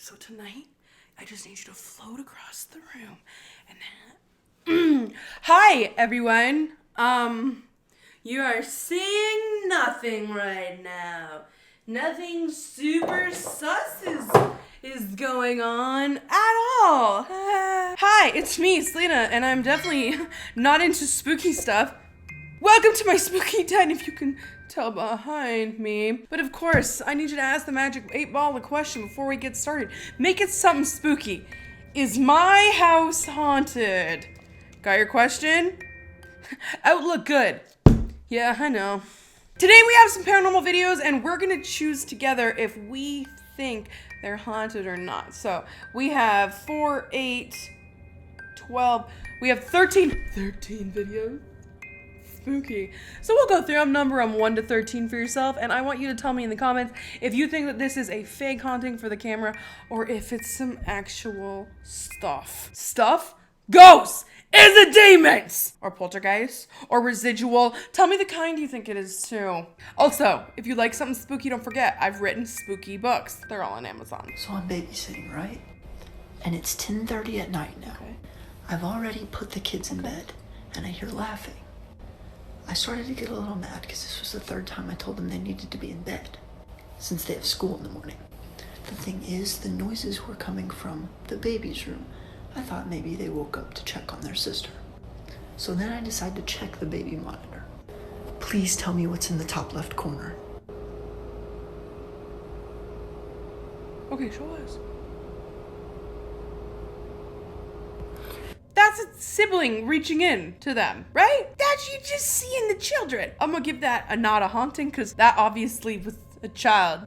So tonight, I just need you to float across the room and hi everyone. You are seeing nothing right now. Nothing super sus is going on at all. Hi, it's me, Celina, and I'm definitely not into spooky stuff. Welcome to my spooky den, if you can tell behind me. But of course, I need you to ask the magic 8-ball a question before we get started. Make it something spooky. Is my house haunted? Got your question? Outlook good. Yeah, I know. Today we have some paranormal videos and we're gonna choose together if we think they're haunted or not. So we have 4, 8, 12, we have 13 videos. Spooky. So we'll go through them, number them 1 to 13 for yourself, and I want you to tell me in the comments if you think that this is a fake haunting for the camera or if it's some actual stuff. Stuff? Ghosts! Is it demons? Or poltergeists? Or residual? Tell me the kind you think it is too. Also, if you like something spooky, don't forget, I've written spooky books. They're all on Amazon. So I'm babysitting, right? And it's 10:30 at night now. Okay. I've already put the kids in bed, and I hear laughing. I started to get a little mad because this was the 3rd time I told them they needed to be in bed, since they have school in the morning. The thing is, the noises were coming from the baby's room. I thought maybe they woke up to check on their sister. So then I decided to check the baby monitor. Please tell me what's in the top left corner. Okay, show us. That's a sibling reaching in to them, right? That you just see in the children. I'm gonna give that a not a haunting because that obviously was a child.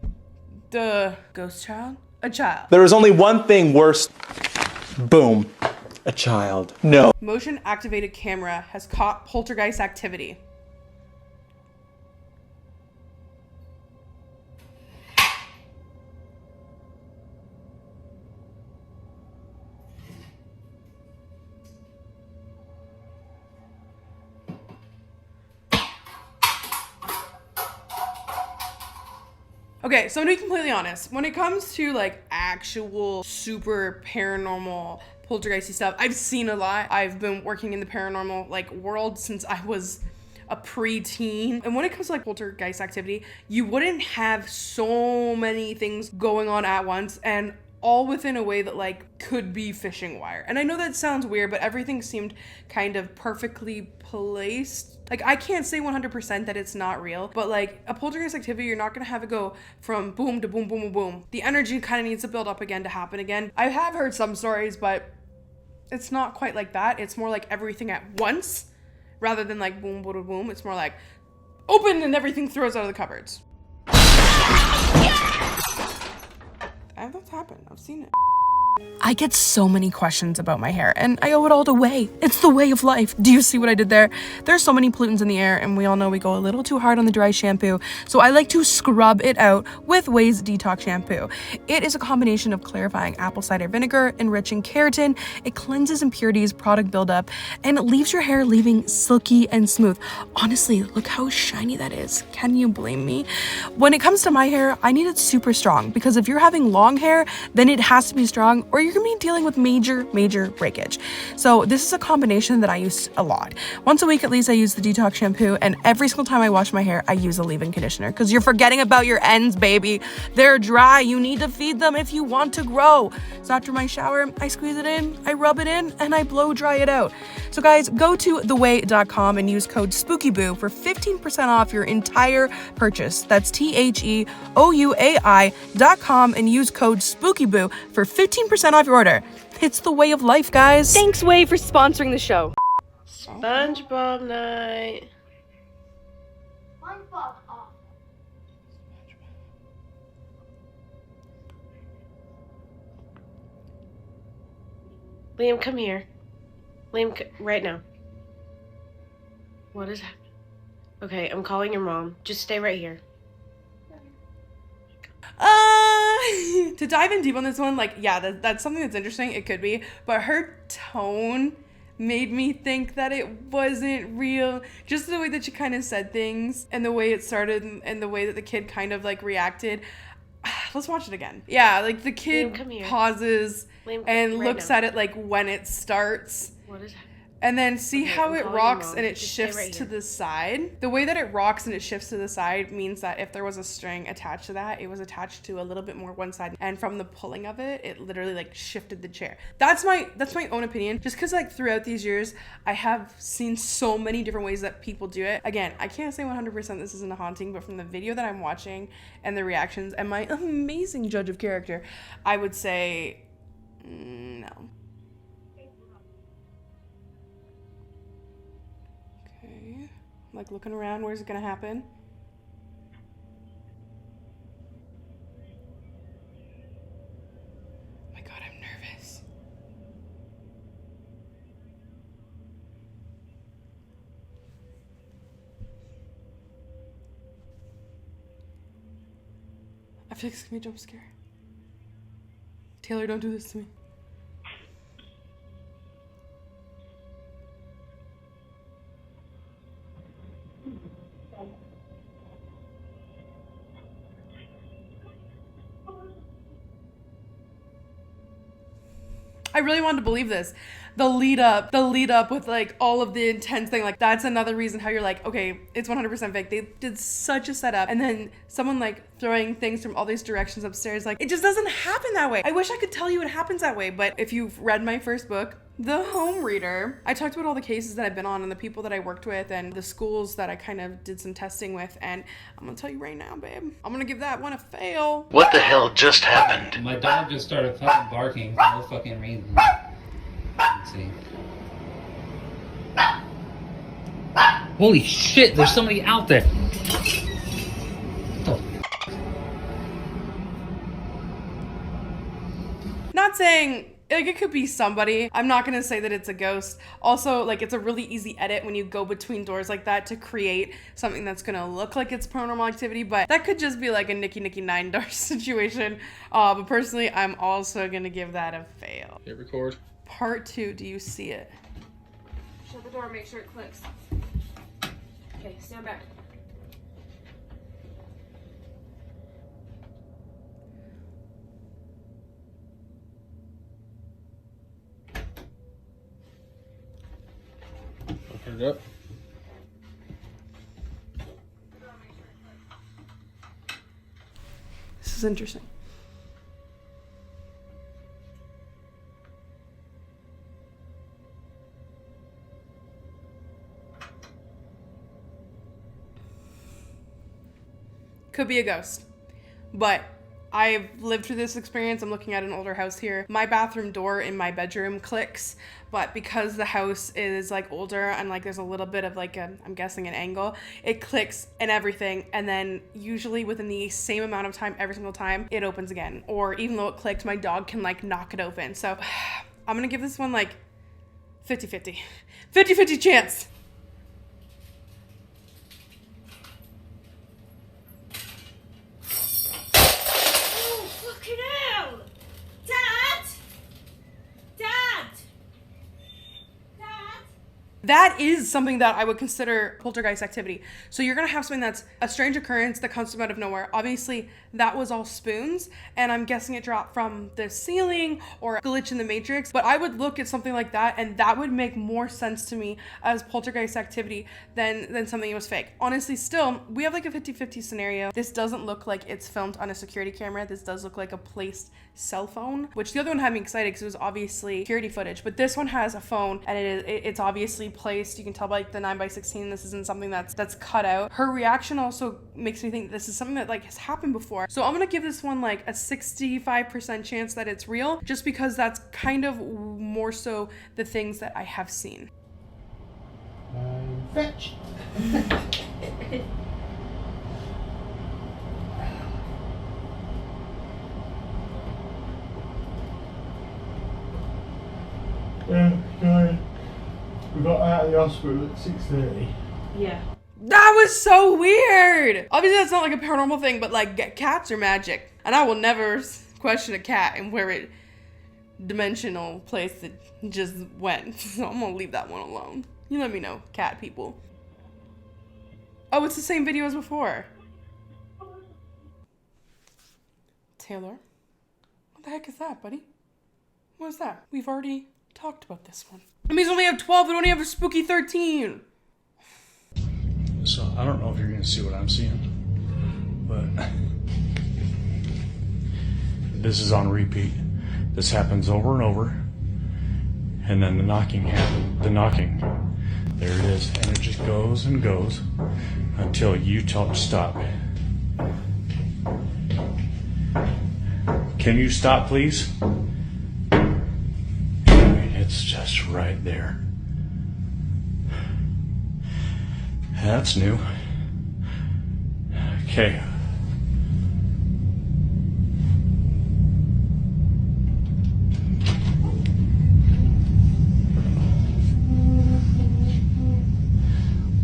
Duh. Ghost child? A child. There is only one thing worse. Boom. A child. No. Motion activated camera has caught poltergeist activity. Okay, so to be completely honest, when it comes to like actual super paranormal poltergeisty stuff, I've seen a lot. I've been working in the paranormal like world since I was a preteen. And when it comes to like poltergeist activity, you wouldn't have so many things going on at once and all within a way that like could be fishing wire. And I know that sounds weird, but everything seemed kind of perfectly placed. Like I can't say 100% that it's not real, but like a poltergeist activity, you're not gonna have it go from boom to boom, boom, boom, boom. The energy kind of needs to build up again to happen again. I have heard some stories, but it's not quite like that. It's more like everything at once rather than like boom, boom, boom. It's more like open and everything throws out of the cupboards. That's happened. I've seen it. I get so many questions about my hair and I owe it all to Way. It's the way of life. Do you see what I did there? There's so many pollutants in the air and we all know we go a little too hard on the dry shampoo. So I like to scrub it out with Way's Detox Shampoo. It is a combination of clarifying apple cider vinegar, enriching keratin. It cleanses impurities, product buildup, and it leaves your hair leaving silky and smooth. Honestly, look how shiny that is. Can you blame me? When it comes to my hair, I need it super strong because if you're having long hair, then it has to be strong or you're gonna be dealing with major breakage. So this is a combination that I use a lot. Once a week at least I use the detox shampoo, and every single time I wash my hair I use a leave-in conditioner because you're forgetting about your ends, baby. They're dry. You need to feed them if you want to grow. So after my shower, I squeeze it in, I rub it in, and I blow dry it out. So guys, go to theway.com and use code SPOOKYBOO for 15% off your entire purchase. That's THEOUAI.com and use code SPOOKYBOO for 15% off your order. It's the way of life, guys. Thanks, Way, for sponsoring the show. SpongeBob night. SpongeBob off. Liam, come here. Liam, right now. What is happening? Okay, I'm calling your mom. Just stay right here. To dive in deep on this one, like, yeah, that's something that's interesting. It could be, but her tone made me think that it wasn't real. Just the way that she kind of said things and the way it started and the way that the kid kind of like reacted. Let's watch it again. Yeah, like the kid Liam, come here. pauses Liam, and right looks now. at it like when it starts. What is happening? And then see Okay, how I'm it calling your rocks mom. and it Just stay shifts right to here. the side. The way that it rocks and it shifts to the side means that if there was a string attached to that, it was attached to a little bit more one side. And from the pulling of it, it literally like shifted the chair. That's my own opinion. Just because like throughout these years, I have seen so many different ways that people do it. Again, I can't say 100% this isn't a haunting, but from the video that I'm watching and the reactions and my amazing judge of character, I would say no. Like looking around, where's it gonna happen? Oh my god, I'm nervous. I feel like it's gonna be a jump scare. Taylor, don't do this to me. I really wanted to believe this. The lead up with like all of the intense thing, like that's another reason how you're like, okay, it's 100% fake. They did such a setup, and then someone like throwing things from all these directions upstairs, like it just doesn't happen that way. I wish I could tell you it happens that way, but if you've read my first book, The Home Reader, I talked about all the cases that I've been on and the people that I worked with and the schools that I kind of did some testing with, and I'm gonna tell you right now, babe, I'm gonna give that one a fail. What the hell just happened? My dog just started fucking barking for no fucking reason. Let's see. Holy shit, there's somebody out there. What Not saying like it could be somebody. I'm not gonna say that it's a ghost. Also, like it's a really easy edit when you go between doors like that to create something that's gonna look like it's paranormal activity, but that could just be like a Nicky 9 door situation. But personally, I'm also gonna give that a fail. Hit record. Part 2, do you see it? Shut the door, make sure it clicks. Okay, stand back. Open it up. This is interesting. Could be a ghost, but I've lived through this experience. I'm looking at an older house here. My bathroom door in my bedroom clicks, but because the house is like older and like there's a little bit of like I'm guessing an angle, it clicks and everything, and then usually within the same amount of time every single time it opens again, or even though it clicked, my dog can like knock it open. So I'm gonna give this one like 50-50 chance. That is something that I would consider poltergeist activity. So you're gonna have something that's a strange occurrence that comes from out of nowhere. Obviously, that was all spoons, and I'm guessing it dropped from the ceiling or a glitch in the matrix. But I would look at something like that, and that would make more sense to me as poltergeist activity than something that was fake. Honestly, still, we have like a 50-50 scenario. This doesn't look like it's filmed on a security camera. This does look like a placed cell phone, which the other one had me excited because it was obviously security footage. But this one has a phone, and it's obviously placed. You can tell by like the 9x16 this isn't something that's cut out. Her reaction also makes me think this is something that like has happened before. So I'm gonna give this one like a 65% chance that it's real, just because that's kind of more so the things that I have seen. Fetch. We got out of the hospital at 6:30. Yeah. That was so weird. Obviously that's not like a paranormal thing, but like cats are magic, and I will never question a cat and where it dimensional place that just went. So I'm gonna leave that one alone. You let me know, cat people. Oh, it's the same video as before. Taylor, what the heck is that, buddy? What is that? We've already talked about this one. It means we only have 12, we don't even have a spooky 13. So I don't know if you're gonna see what I'm seeing, but this is on repeat. This happens over and over, and then the knocking happens. The knocking, there it is, and it just goes and goes until you tell it to stop. Can you stop, please? It's just right there. That's new. Okay.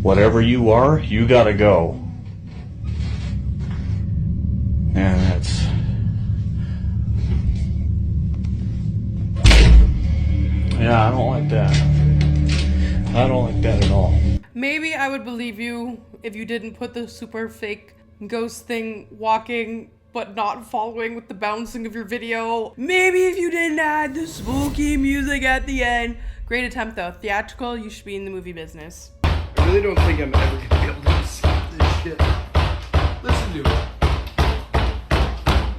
Whatever you are, you gotta go. And that's... Yeah, I don't like that. I don't like that at all. Maybe I would believe you if you didn't put the super fake ghost thing walking but not following with the bouncing of your video. Maybe if you didn't add the spooky music at the end. Great attempt though. Theatrical, you should be in the movie business. I really don't think I'm ever gonna be able to stop this shit. Listen to it.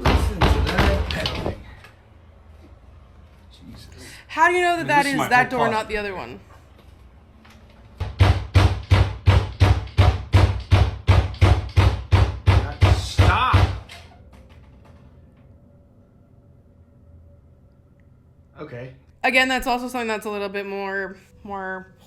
Listen to that pedaling. Jesus. How do you know that that this is is my that whole door, closet. not the other one? Stop! Okay. Again, that's also something that's a little bit more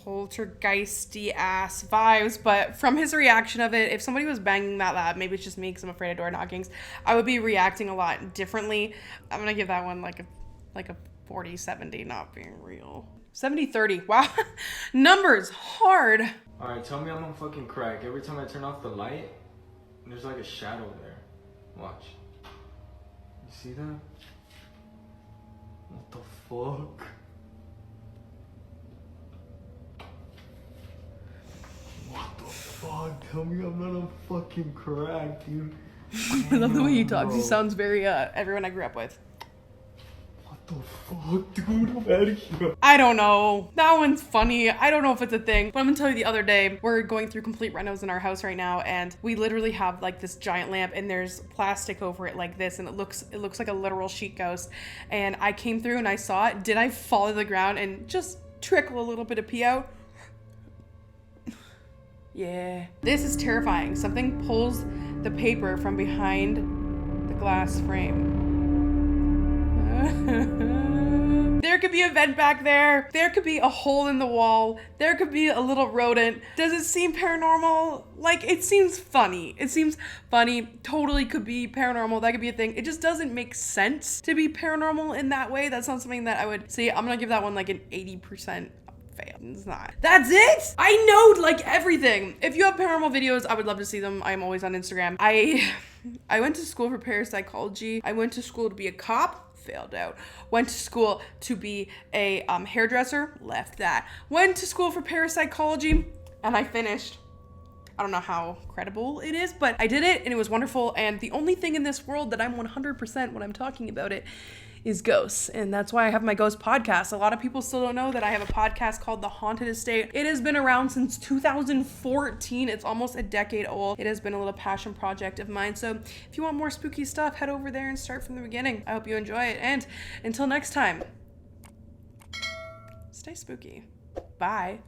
poltergeisty ass vibes, but from his reaction of it, if somebody was banging that loud, maybe it's just me because I'm afraid of door knockings, I would be reacting a lot differently. I'm gonna give that one like a 40-70, not being real. 70-30, wow. Numbers, hard. Alright, tell me I'm on fucking crack. Every time I turn off the light, there's like a shadow there. Watch. You see that? What the fuck? What the fuck? Tell me I'm not on fucking crack, dude. I love the way he talks. He sounds very everyone I grew up with. What the fuck, dude? I'm out of here. I don't know. That one's funny. I don't know if it's a thing, but I'm gonna tell you the other day, we're going through complete renos in our house right now, and we literally have like this giant lamp and there's plastic over it like this, and it looks like a literal sheet ghost. And I came through and I saw it. Did I fall to the ground and just trickle a little bit of pee out? Yeah. This is terrifying. Something pulls the paper from behind the glass frame. There could be a vent back there. There could be a hole in the wall. There could be a little rodent. Does it seem paranormal? Like, it seems funny. It seems funny. Totally could be paranormal. That could be a thing. It just doesn't make sense to be paranormal in that way. That's not something that I would say. I'm gonna give that one like an 80%. It's not. That's it. I know like everything. If you have paranormal videos, I would love to see them. I'm always on Instagram. I went to school for parapsychology. I went to school to be a cop, failed out. Went to school to be a hairdresser, left that. Went to school for parapsychology, and I finished. I don't know how credible it is, but I did it and it was wonderful. And the only thing in this world that I'm 100% when I'm talking about it is ghosts. And that's why I have my ghost podcast. A lot of people still don't know that I have a podcast called The Haunted Estate. It has been around since 2014. It's almost a decade old. It has been a little passion project of mine. So if you want more spooky stuff, head over there and start from the beginning. I hope you enjoy it. And until next time, stay spooky. Bye.